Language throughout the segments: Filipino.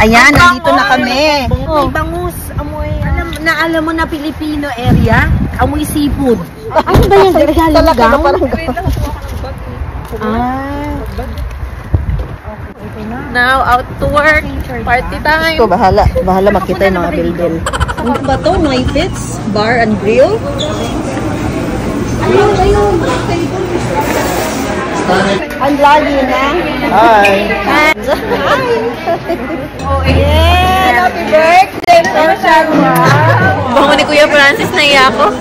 Ayan, nandito na kami. Amoy bangus. Amoy, alam mo na Filipino area. Amoy seafood. Ano ba yung galigang? Now, out to work. Party time. Ito, bahala makita yung mga building. Ano ba ito? Noifits? Bar and Grill? Ayun. Ang lagi na. Hi. Oh, yeah. Happy birthday, Sharma. Bango ni Kuya Francis, naiya ako.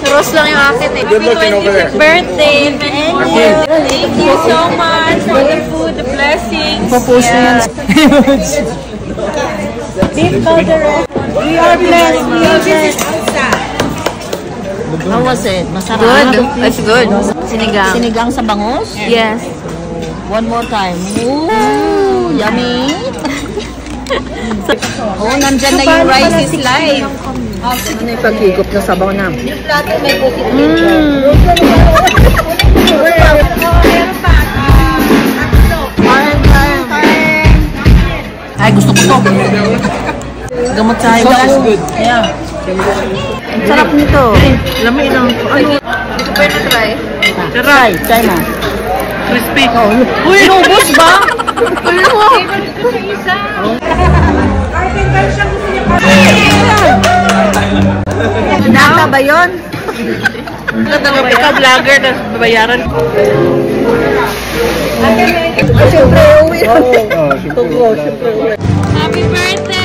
Rose lang yung akin eh. Happy 25th birthday. Thank you so much for the food, the blessings. Papost na yan. Beef calderette. We are blessed. How was it? Masarap? Good. It's good. Sinigang. Sinigang sa bangus? Yes. One more time. Ooh, yummy. Oh, nandyan na yung rice is live. Ano yung paghigop na sabaw na? Yung plato may puti. Ay, gusto ko to. Gamot sa higas. Yeah. Ang sarap nito. Lamay lang. Ano? Hindi ko pa na-try. Try na. Crispy. Uy, inubos ba? Ano mo? Naka ba yun? Ika-vlogger na babayaran. Siyempre, uwi. Siyempre, uwi. Happy birthday!